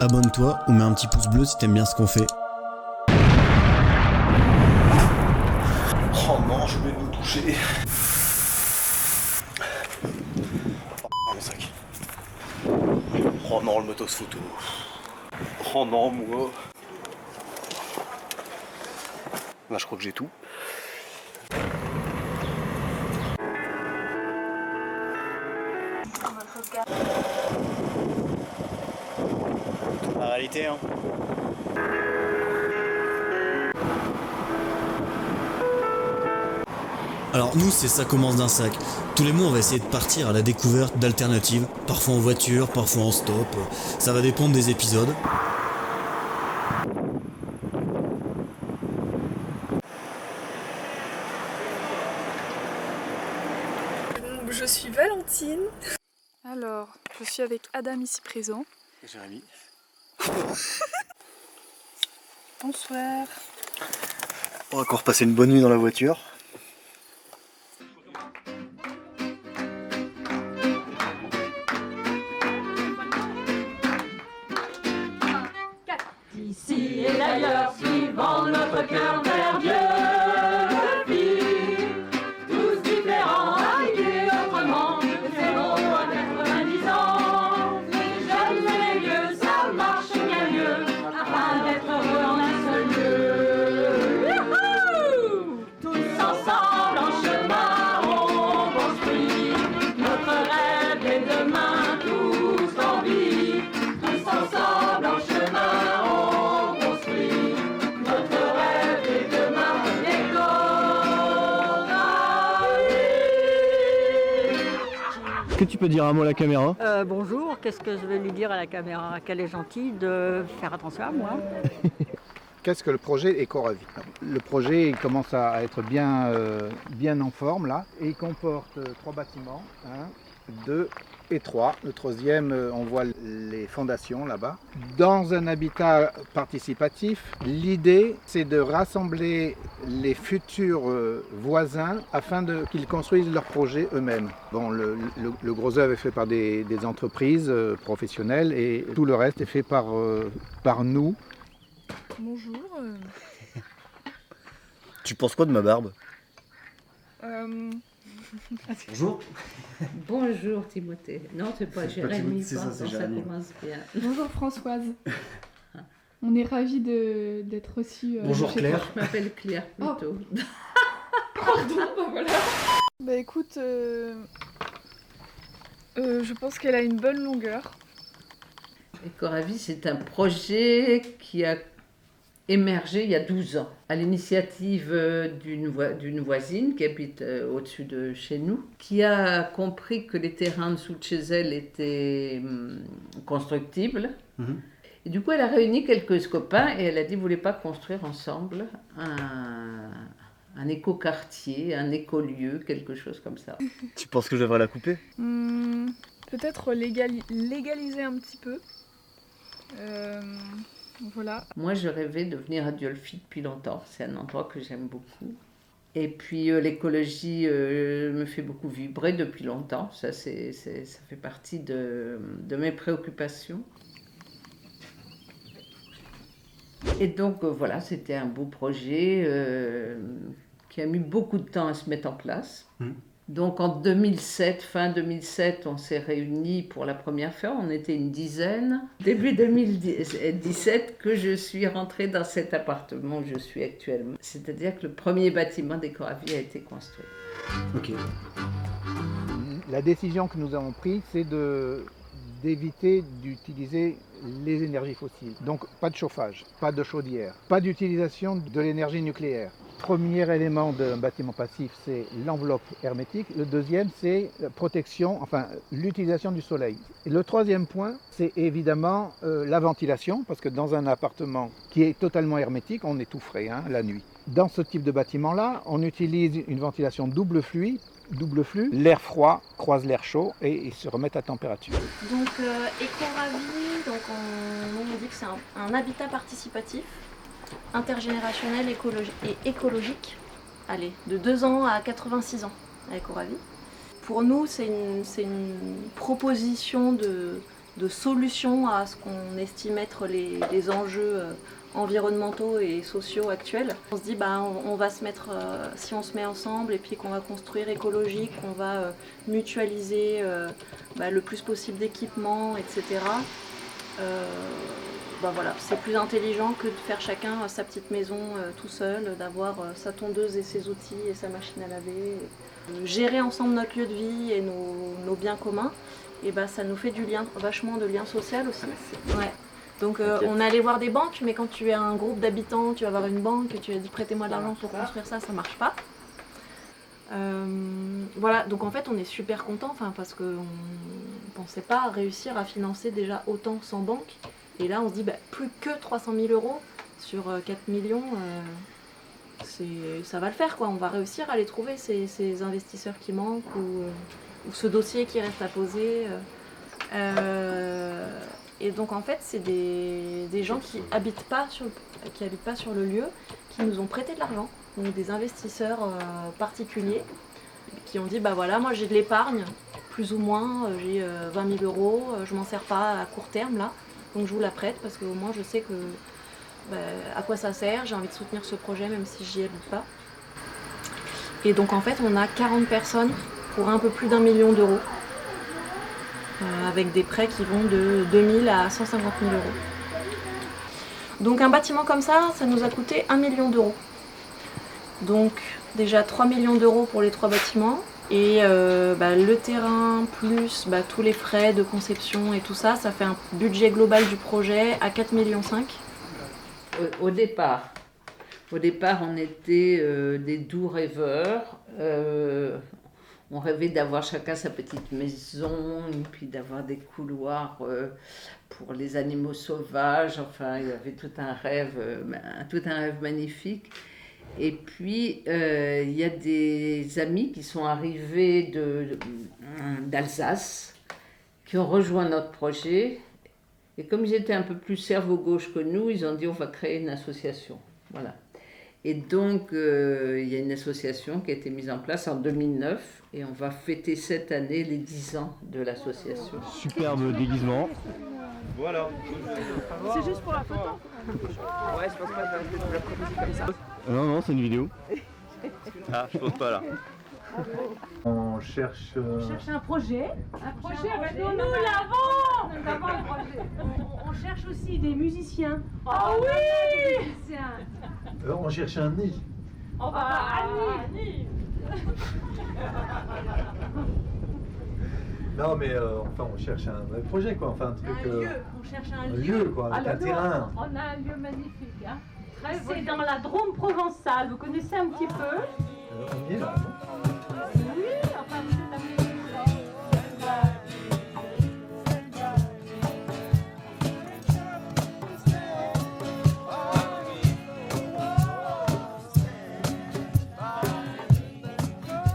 abonne-toi ou mets un petit pouce bleu si t'aimes bien ce qu'on fait. Oh non, j'ai oublié de me toucher. Oh, mon sac. Oh non, le motos photo. Oh non, moi. Là, je crois que j'ai tout. La réalité, hein. Alors nous, c'est Ça commence d'un sac. Tous les mois, on va essayer de partir à la découverte d'alternatives, parfois en voiture, parfois en stop. Ça va dépendre des épisodes. Je suis Valentine. Alors, je suis avec Adam ici présent. Et Jérémy. Bonsoir. On va encore passer une bonne nuit dans la voiture. Ici et d'ailleurs, suivant notre cœur vers Dieu, puis tous différents, habillés autrement, de 0 à 90 ans. Les jeunes et les vieux, ça marche bien mieux, afin d'être heureux en un seul lieu. Youhou! Tous ensemble en chemin, on construit notre rêve et demain tous en vie. Tous ensemble en chemin. Est-ce que tu peux dire un mot à la caméra ? Bonjour, qu'est-ce que je vais lui dire à la caméra? Qu'elle est gentille de faire attention à moi. Qu'est-ce que le projet Ecoravie? Le projet il commence à être bien en forme là, et il comporte 3 bâtiments, 1, 2 et 3. Le troisième, on voit les fondations là-bas. Dans un habitat participatif, l'idée c'est de rassembler les futurs voisins afin qu'ils construisent leurs projets eux-mêmes. Bon, le gros œuvre est fait par des entreprises professionnelles et tout le reste est fait par nous. Bonjour. Tu penses quoi de ma barbe? Bonjour. Bonjour Timothée. Non, c'est pas Jérémy, c'est ça, pardon, c'est Jérémy. Ça commence bien. Bonjour Françoise. On est ravis d'être reçus. Bonjour chez Claire. toi. Je m'appelle Claire plutôt. Pardon, bah voilà. Bah écoute, je pense qu'elle a une bonne longueur. Ecoravie, c'est un projet qui a émergé il y a 12 ans, à l'initiative d'une voisine qui habite au-dessus de chez nous, qui a compris que les terrains dessous de chez elle étaient constructibles. Et du coup, elle a réuni quelques copains et elle a dit, vous voulez pas construire ensemble un éco-quartier, un écolieu, quelque chose comme ça. Tu penses que je devrais la couper? Peut-être légaliser un petit peu. Voilà. Moi, je rêvais de venir à Diolfi depuis longtemps. C'est un endroit que j'aime beaucoup. Et puis, l'écologie me fait beaucoup vibrer depuis longtemps. Ça fait partie de mes préoccupations. Et donc, voilà, c'était un beau projet qui a mis beaucoup de temps à se mettre en place. Donc, en 2007, fin 2007, on s'est réunis pour la première fois. On était une dizaine. Début 2017, que je suis rentrée dans cet appartement où je suis actuellement. C'est-à-dire que le premier bâtiment d'Ecoravie a été construit. Ok. La décision que nous avons prise, c'est d'éviter d'utiliser les énergies fossiles. Donc pas de chauffage, pas de chaudière, pas d'utilisation de l'énergie nucléaire. Premier élément d'un bâtiment passif, c'est l'enveloppe hermétique. Le deuxième, c'est la protection, enfin l'utilisation du soleil. Et le troisième point, c'est évidemment la ventilation, parce que dans un appartement qui est totalement hermétique, on étoufferait la nuit. Dans ce type de bâtiment-là, on utilise une ventilation double flux, l'air froid croise l'air chaud et ils se remettent à température. Donc Ecoravie, on dit que c'est un habitat participatif, intergénérationnel et écologique. Allez, de 2 ans à 86 ans à Ecoravie. Pour nous, c'est une proposition de solutions à ce qu'on estime être les enjeux environnementaux et sociaux actuels. On se dit on va se mettre, si on se met ensemble et puis qu'on va construire écologique, qu'on va mutualiser le plus possible d'équipements, etc. Voilà, c'est plus intelligent que de faire chacun sa petite maison tout seul, d'avoir sa tondeuse et ses outils et sa machine à laver. Gérer ensemble notre lieu de vie et nos biens communs, et ça nous fait vachement de lien social aussi. Ouais. Donc on est allé voir des banques, mais quand tu es un groupe d'habitants, tu vas voir une banque et tu as dit prêtez-moi de l'argent pour construire ça, ça marche pas. Voilà, donc en fait on est super content parce qu'on ne pensait pas réussir à financer déjà autant sans banque. Et là on se dit plus que 300 000 € sur 4 millions, ça va le faire quoi. On va réussir à les trouver ces investisseurs qui manquent ou ce dossier qui reste à poser. Et donc en fait c'est des gens qui habitent pas sur le lieu, qui nous ont prêté de l'argent, donc des investisseurs particuliers qui ont dit voilà moi j'ai de l'épargne, plus ou moins, j'ai 20 000 €, je m'en sers pas à court terme là, donc je vous la prête parce qu'au moins je sais que à quoi ça sert, j'ai envie de soutenir ce projet même si j'y habite pas. Et donc en fait on a 40 personnes pour un peu plus d'1 million d'euros. Avec des prêts qui vont de 2 000 à 150 000 €. Donc un bâtiment comme ça nous a coûté 1 million d'euros. Donc déjà 3 millions d'euros pour les 3 bâtiments et le terrain plus tous les frais de conception et tout ça, ça fait un budget global du projet à 4,5 millions. Au départ, on était des doux rêveurs. On rêvait d'avoir chacun sa petite maison, et puis d'avoir des couloirs pour les animaux sauvages. Enfin, il y avait tout un rêve magnifique. Et puis, il y a des amis qui sont arrivés d'Alsace, qui ont rejoint notre projet. Et comme ils étaient un peu plus cerveau gauche que nous, ils ont dit on va créer une association. Voilà. Et donc, il y a une association qui a été mise en place en 2009 et on va fêter cette année les 10 ans de l'association. Superbe déguisement. Voilà. C'est juste pour la photo. Ouais, je pense pas que je vais la proposer comme ça. Non, c'est une vidéo. Ah, je pose pas là. On cherche un projet. Nous l'avons. Nous avons un projet. On cherche aussi des musiciens. Ah oui. on cherche un nid. Non mais on cherche un vrai projet quoi, un truc. Lieu. On cherche un lieu quoi, un terrain. On a un lieu magnifique. C'est dans la Drôme provençale. Vous connaissez un petit peu? On y est là, non ?